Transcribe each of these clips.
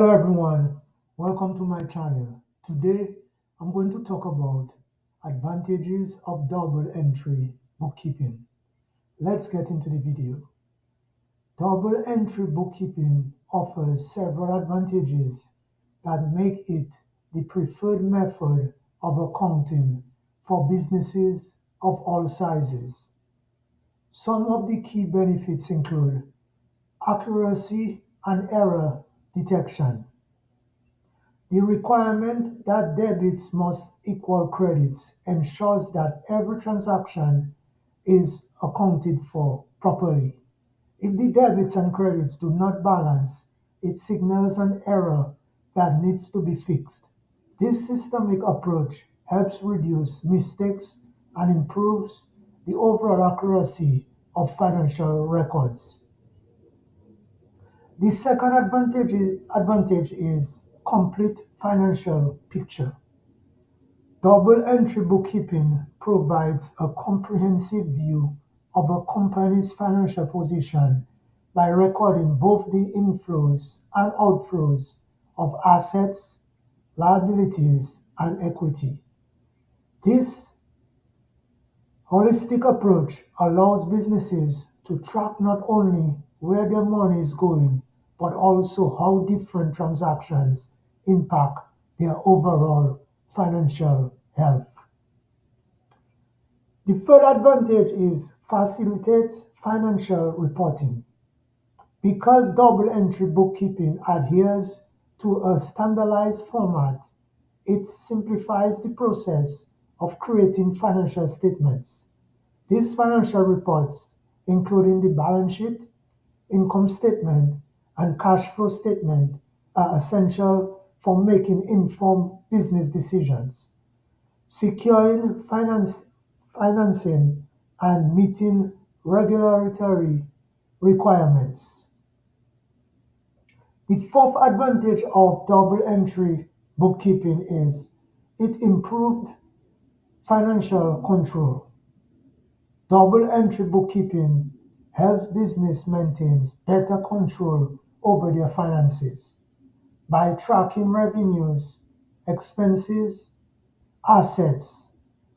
Hello everyone, welcome to my channel. Today I'm going to talk about advantages of double entry bookkeeping. Let's get into the video. Double entry bookkeeping offers several advantages that make it the preferred method of accounting for businesses of all sizes. Some of the key benefits include accuracy and error detection. The requirement that debits must equal credits ensures that every transaction is accounted for properly. If the debits and credits do not balance, it signals an error that needs to be fixed. This systemic approach helps reduce mistakes and improves the overall accuracy of financial records. The second advantage is complete financial picture. Double entry bookkeeping provides a comprehensive view of a company's financial position by recording both the inflows and outflows of assets, liabilities, and equity. This holistic approach allows businesses to track not only where their money is going, but also how different transactions impact their overall financial health. The third advantage is facilitates financial reporting. Because double entry bookkeeping adheres to a standardized format, it simplifies the process of creating financial statements. These financial reports, including the balance sheet, income statement, and cash flow statement, are essential for making informed business decisions, securing financing, and meeting regulatory requirements. The fourth advantage of double entry bookkeeping is it improved financial control. Double entry bookkeeping helps business maintain better control over their finances. By tracking revenues, expenses, assets,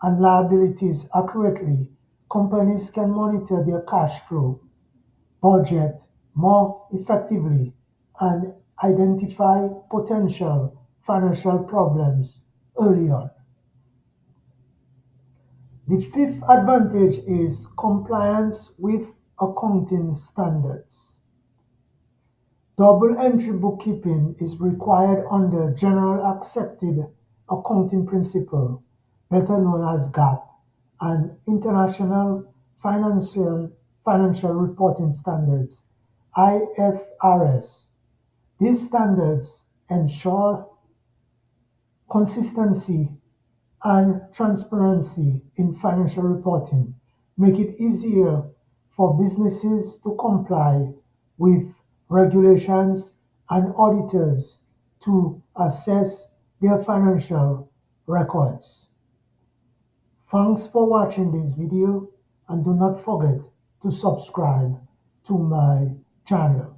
and liabilities accurately, companies can monitor their cash flow, budget more effectively, and identify potential financial problems early on. The fifth advantage is compliance with accounting standards. Double entry bookkeeping is required under General Accepted Accounting Principle, better known as GAAP, and International Financial Reporting Standards, IFRS. These standards ensure consistency and transparency in financial reporting, make it easier for businesses to comply with regulations and auditors to assess their financial records. Thanks for watching this video and do not forget to subscribe to my channel.